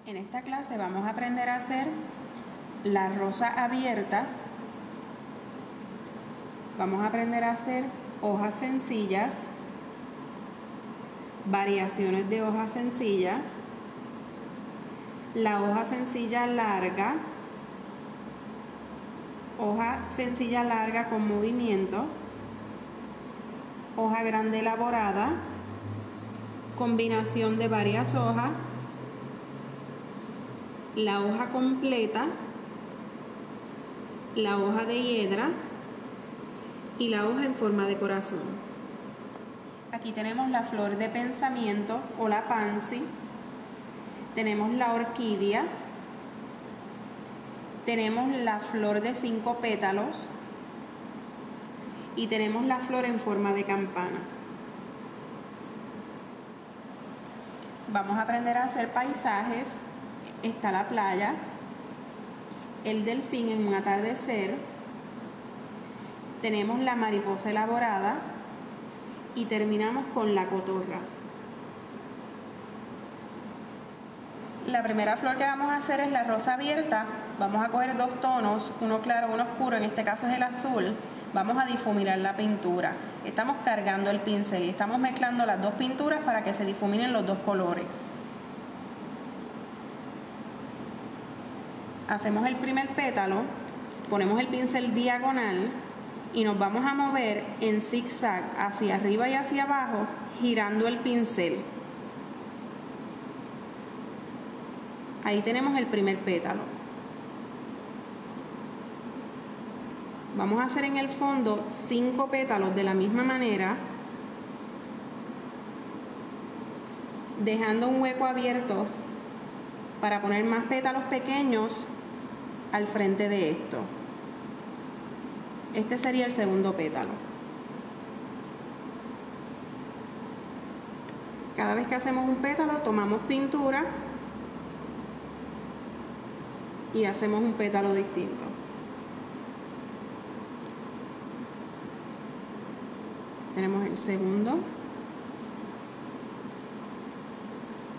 En esta clase vamos a aprender a hacer la rosa abierta. Vamos a aprender a hacer hojas sencillas, variaciones de hoja sencilla, la hoja sencilla larga, hoja sencilla larga con movimiento, hoja grande elaborada, combinación de varias hojas, la hoja completa, la hoja de hiedra y la hoja en forma de corazón. Aquí tenemos la flor de pensamiento o la pansy, tenemos la orquídea, tenemos la flor de 5 pétalos y tenemos la flor en forma de campana. Vamos a aprender a hacer paisajes. Está la playa, el delfín en un atardecer, tenemos la mariposa elaborada y terminamos con la cotorra. La primera flor que vamos a hacer es la rosa abierta. Vamos a coger 2 tonos, uno claro, uno oscuro, en este caso es el azul. Vamos a difuminar la pintura. Estamos cargando el pincel y estamos mezclando las 2 pinturas para que se difuminen los 2 colores. Hacemos el primer pétalo, ponemos el pincel diagonal y nos vamos a mover en zigzag hacia arriba y hacia abajo, girando el pincel. Ahí tenemos el primer pétalo. Vamos a hacer en el fondo 5 pétalos de la misma manera, dejando un hueco abierto para poner más pétalos pequeños al frente de esto. Este sería el segundo pétalo. Cada vez que hacemos un pétalo, tomamos pintura y hacemos un pétalo distinto. Tenemos el segundo.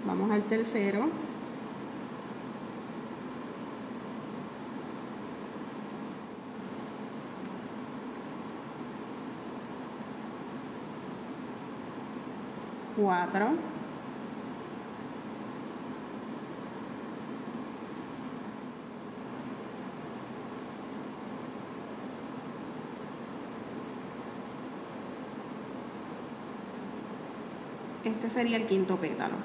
Vamos al tercero. Cuatro. Este sería el quinto pétalo.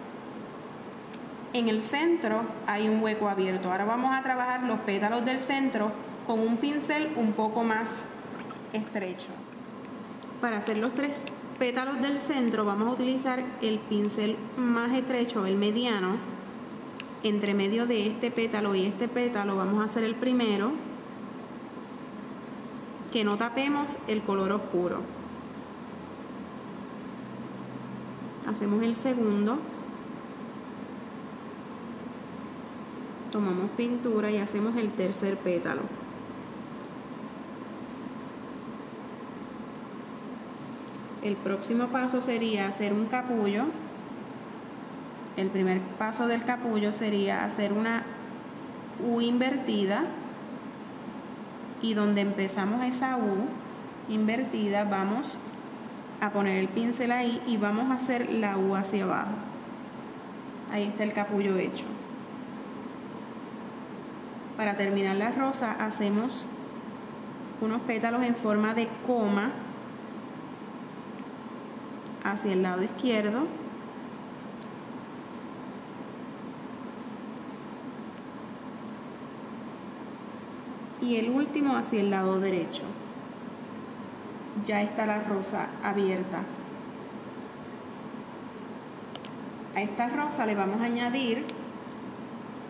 En el centro hay un hueco abierto. Ahora vamos a trabajar los pétalos del centro con un pincel un poco más estrecho. Para hacer los 3 pétalos del centro vamos a utilizar el pincel más estrecho, el mediano. Entre medio de este pétalo y este pétalo vamos a hacer el primero, que no tapemos el color oscuro. Hacemos el segundo, tomamos pintura y hacemos el tercer pétalo. El próximo paso sería hacer un capullo. El primer paso del capullo sería hacer una U invertida, y donde empezamos esa U invertida vamos a poner el pincel ahí y vamos a hacer la U hacia abajo. Ahí está el capullo hecho. Para terminar la rosa hacemos unos pétalos en forma de coma hacia el lado izquierdo y el último hacia el lado derecho. Ya está la rosa abierta. A esta rosa le vamos a añadir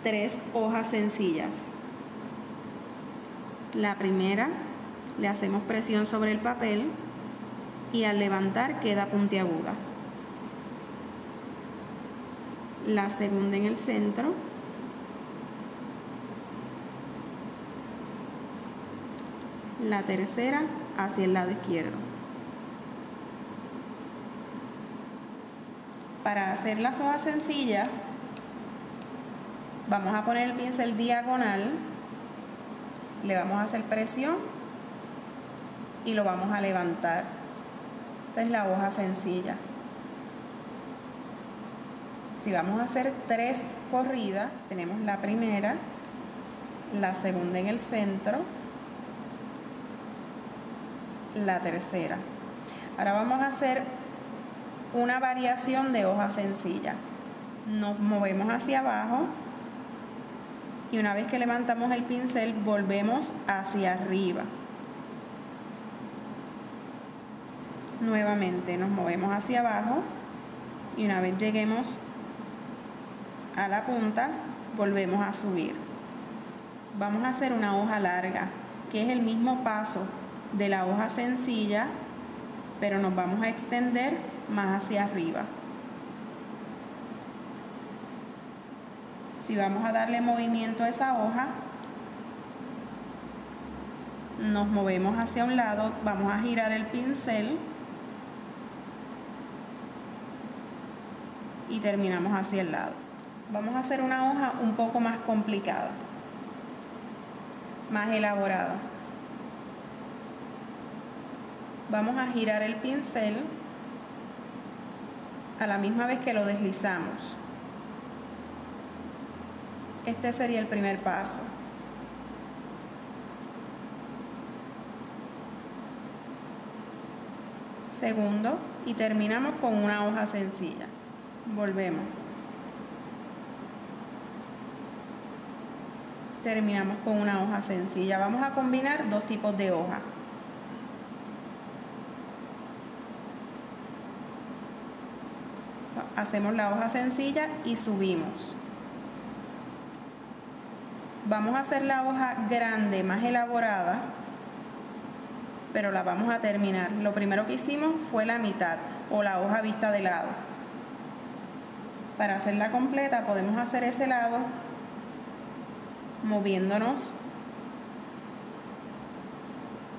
3 hojas sencillas. La primera le hacemos presión sobre el papel y al levantar queda puntiaguda. La segunda en el centro. La tercera hacia el lado izquierdo. Para hacer las hojas sencillas Vamos a poner el pincel diagonal, le vamos a hacer presión y lo vamos a levantar. Esa es la hoja sencilla. Si vamos a hacer 3 corridas, tenemos la primera, la segunda en el centro, la tercera. Ahora vamos a hacer una variación de hoja sencilla. Nos movemos hacia abajo y una vez que levantamos el pincel volvemos hacia arriba. Nuevamente nos movemos hacia abajo y una vez lleguemos a la punta volvemos a subir. Vamos a hacer una hoja larga, que es el mismo paso de la hoja sencilla, pero nos vamos a extender más hacia arriba. Si vamos a darle movimiento a esa hoja, nos movemos hacia un lado, vamos a girar el pincel y terminamos hacia el lado. Vamos a hacer una hoja un poco más complicada, más elaborada. Vamos a girar el pincel a la misma vez que lo deslizamos. Este sería el primer paso. Segundo, y terminamos con una hoja sencilla. Volvemos. Terminamos con una hoja sencilla. Vamos a combinar 2 tipos de hoja. Hacemos la hoja sencilla y subimos. Vamos a hacer la hoja grande, más elaborada, pero la vamos a terminar. Lo primero que hicimos fue la mitad o la hoja vista de lado. Para hacerla completa podemos hacer ese lado moviéndonos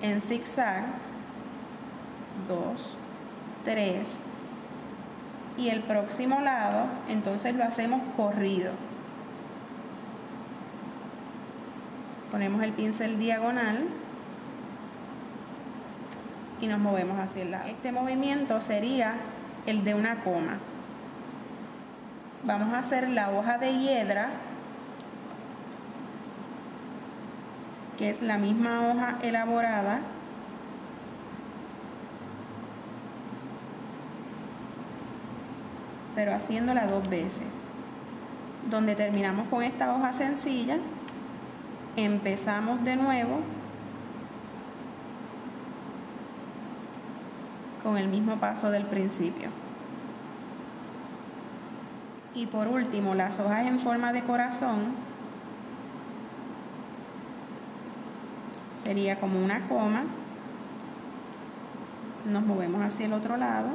en zigzag, 2, 3, y el próximo lado entonces lo hacemos corrido. Ponemos el pincel diagonal y nos movemos hacia el lado. Este movimiento sería el de una coma. Vamos a hacer la hoja de hiedra, que es la misma hoja elaborada, pero haciéndola 2 veces. Donde terminamos con esta hoja sencilla, empezamos de nuevo con el mismo paso del principio. Y por último, las hojas en forma de corazón sería como una coma. Nos movemos hacia el otro lado.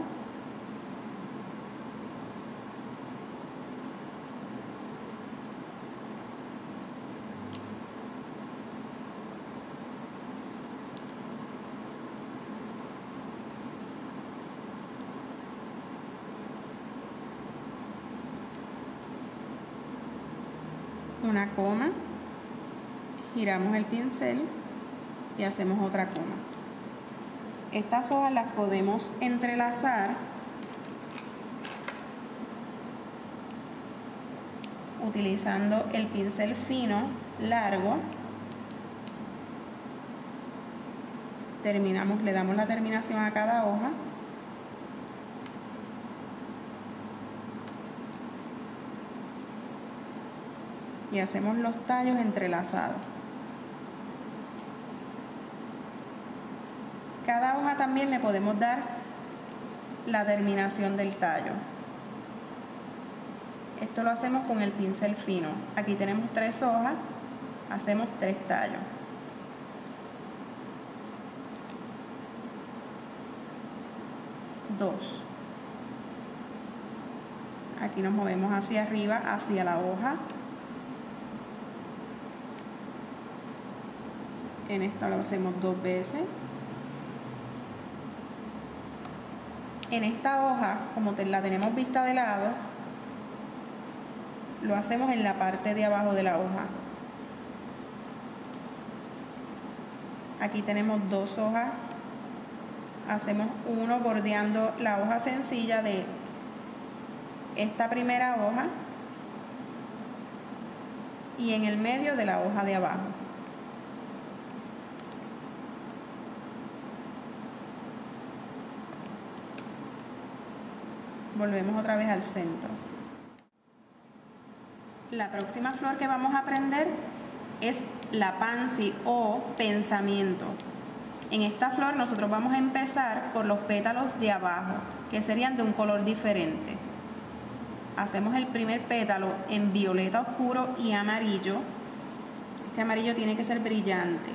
Una coma, giramos el pincel y hacemos otra coma. Estas hojas las podemos entrelazar utilizando el pincel fino largo. Terminamos, le damos la terminación a cada hoja. Y hacemos los tallos entrelazados. Cada hoja también le podemos dar la terminación del tallo. Esto lo hacemos con el pincel fino. Aquí tenemos 3 hojas, hacemos 3 tallos. Dos. Aquí nos movemos hacia arriba, hacia la hoja. En esta lo hacemos 2 veces. En esta hoja, como la tenemos vista de lado, lo hacemos en la parte de abajo de la hoja. Aquí tenemos 2 hojas, hacemos uno bordeando la hoja sencilla de esta primera hoja y en el medio de la hoja de abajo. Volvemos otra vez al centro. La próxima flor que vamos a aprender es la pansy o pensamiento. En esta flor nosotros vamos a empezar por los pétalos de abajo, que serían de un color diferente. Hacemos el primer pétalo en violeta oscuro y amarillo. Este amarillo tiene que ser brillante.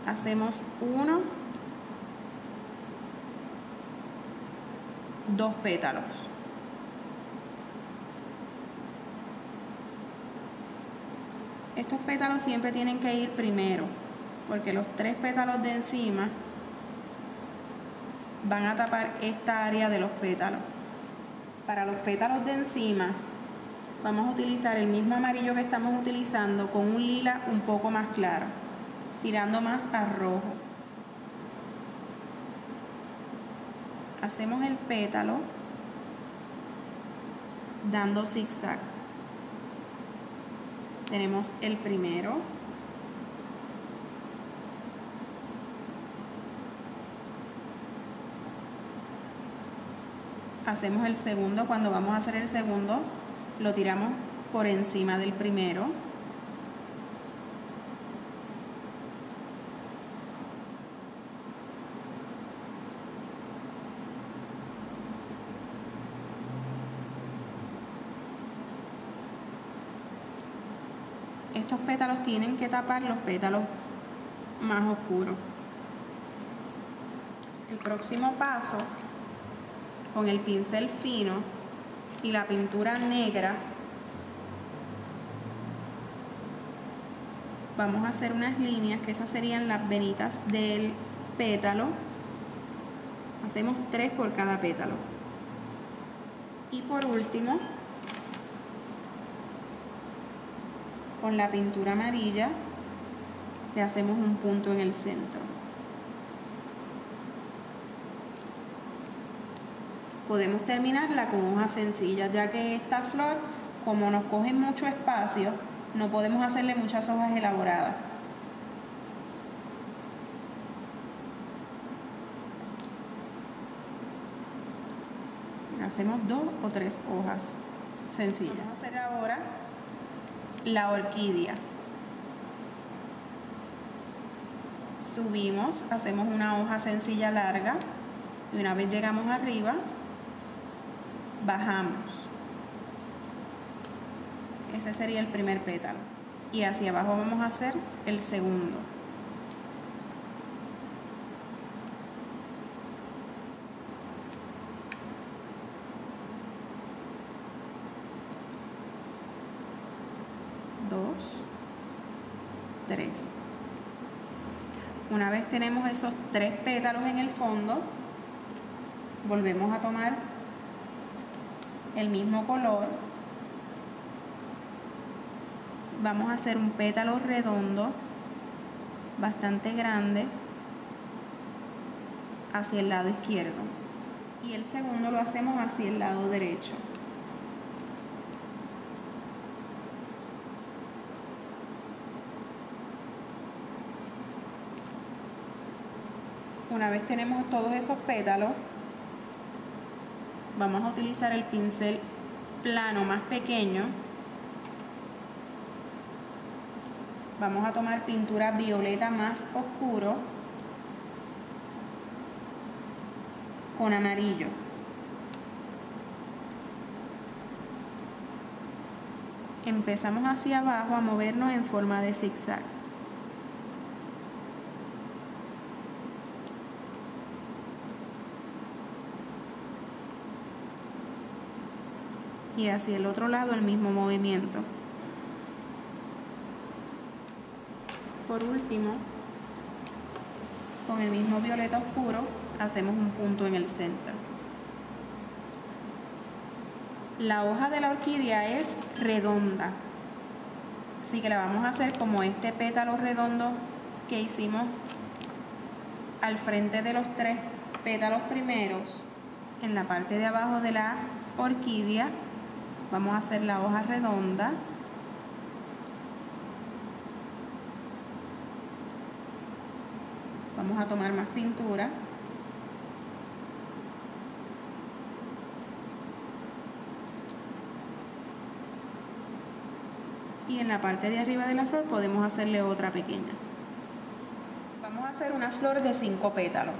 Hacemos 1, 2 pétalos. Estos pétalos siempre tienen que ir primero, porque los 3 pétalos de encima van a tapar esta área de los pétalos. Para los pétalos de encima vamos a utilizar el mismo amarillo que estamos utilizando con un lila un poco más claro, tirando más a rojo. Hacemos el pétalo dando zigzag. Tenemos el primero, hacemos el segundo. Cuando vamos a hacer el segundo, lo tiramos por encima del primero. Estos pétalos tienen que tapar los pétalos más oscuros. El próximo paso, con el pincel fino y la pintura negra, vamos a hacer unas líneas, que esas serían las venitas del pétalo. Hacemos 3 por cada pétalo. Y por último, con la pintura amarilla le hacemos un punto en el centro. Podemos terminarla con hojas sencillas, ya que esta flor, como nos coge mucho espacio, no podemos hacerle muchas hojas elaboradas. Hacemos 2 o 3 hojas sencillas. Vamos a hacer ahora la orquídea. Subimos, hacemos una hoja sencilla larga y una vez llegamos arriba, bajamos. Ese sería el primer pétalo. Y hacia abajo vamos a hacer el segundo. Dos, 3. Una vez tenemos esos 3 pétalos en el fondo, volvemos a tomar el mismo color. Vamos a hacer un pétalo redondo bastante grande hacia el lado izquierdo y el segundo lo hacemos hacia el lado derecho. Una vez tenemos todos esos pétalos, vamos a utilizar el pincel plano más pequeño. Vamos a tomar pintura violeta más oscuro con amarillo. Empezamos hacia abajo a movernos en forma de zigzag. Y hacia el otro lado el mismo movimiento. Por último, con el mismo violeta oscuro, hacemos un punto en el centro. La hoja de la orquídea es redonda, así que la vamos a hacer como este pétalo redondo que hicimos al frente de los 3 pétalos primeros. En la parte de abajo de la orquídea vamos a hacer la hoja redonda. Vamos a tomar más pintura. Y en la parte de arriba de la flor podemos hacerle otra pequeña. Vamos a hacer una flor de 5 pétalos.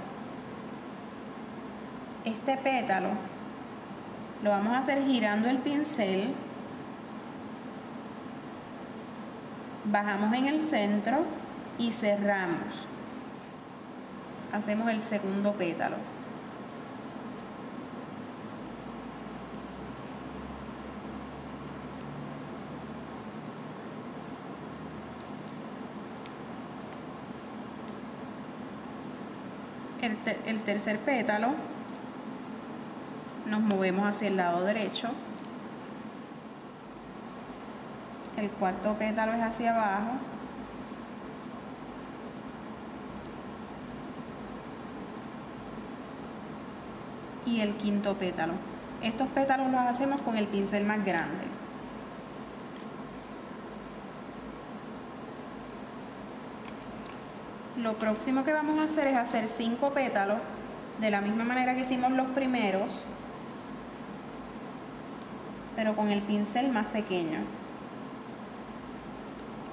Este pétalo lo vamos a hacer girando el pincel. Bajamos en el centro y cerramos. Hacemos el segundo pétalo. El tercer pétalo nos movemos hacia el lado derecho. El cuarto pétalo es hacia abajo. Y el quinto pétalo. Estos pétalos los hacemos con el pincel más grande. Lo próximo que vamos a hacer es hacer 5 pétalos de la misma manera que hicimos los primeros, pero con el pincel más pequeño.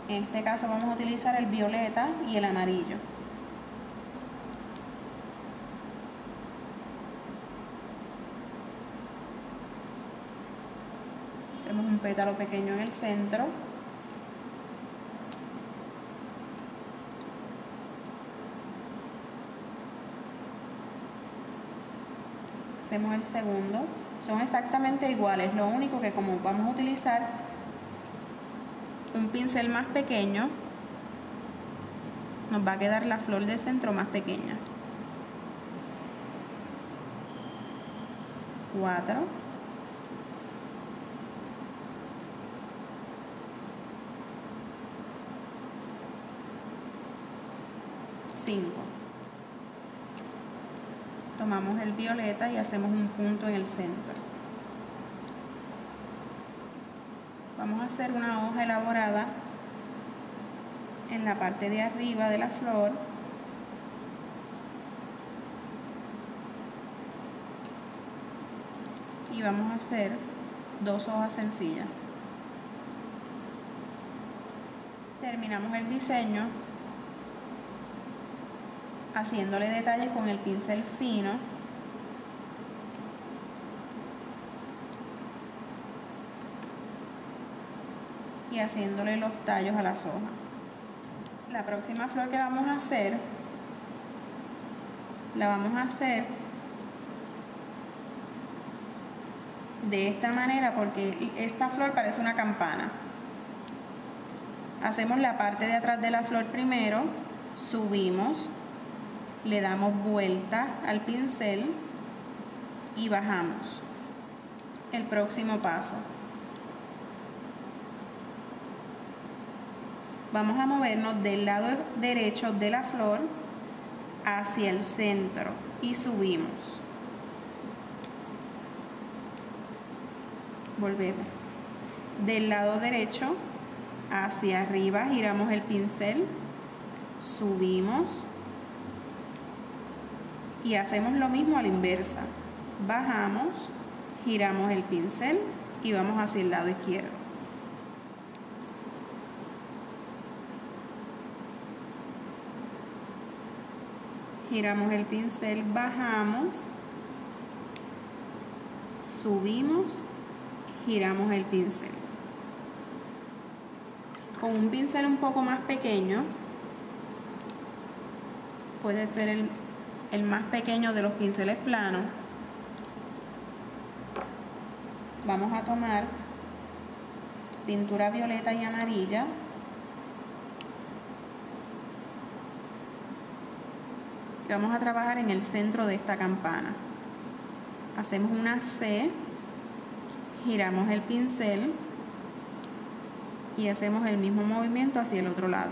En este caso vamos a utilizar el violeta y el amarillo. Hacemos un pétalo pequeño en el centro. Hacemos el segundo. Son exactamente iguales, lo único que como vamos a utilizar un pincel más pequeño, nos va a quedar la flor del centro más pequeña. 4. 5. Tomamos el violeta y hacemos un punto en el centro. Vamos a hacer una hoja elaborada en la parte de arriba de la flor. Y vamos a hacer 2 hojas sencillas. Terminamos el diseño haciéndole detalles con el pincel fino. Y haciéndole los tallos a las hojas. La próxima flor que vamos a hacer, la vamos a hacer de esta manera porque esta flor parece una campana. Hacemos la parte de atrás de la flor primero, subimos, le damos vuelta al pincel y bajamos. El próximo paso. Vamos a movernos del lado derecho de la flor hacia el centro y subimos. Volvemos. Del lado derecho hacia arriba giramos el pincel, subimos y hacemos lo mismo a la inversa. Bajamos, giramos el pincel y vamos hacia el lado izquierdo. Giramos el pincel, bajamos, subimos, giramos el pincel. Con un pincel un poco más pequeño, puede ser el más pequeño de los pinceles planos, vamos a tomar pintura violeta y amarilla. Y vamos a trabajar en el centro de esta campana. Hacemos una C, giramos el pincel y hacemos el mismo movimiento hacia el otro lado.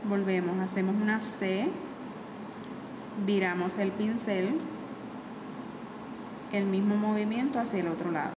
Volvemos, hacemos una C, viramos el pincel, el mismo movimiento hacia el otro lado.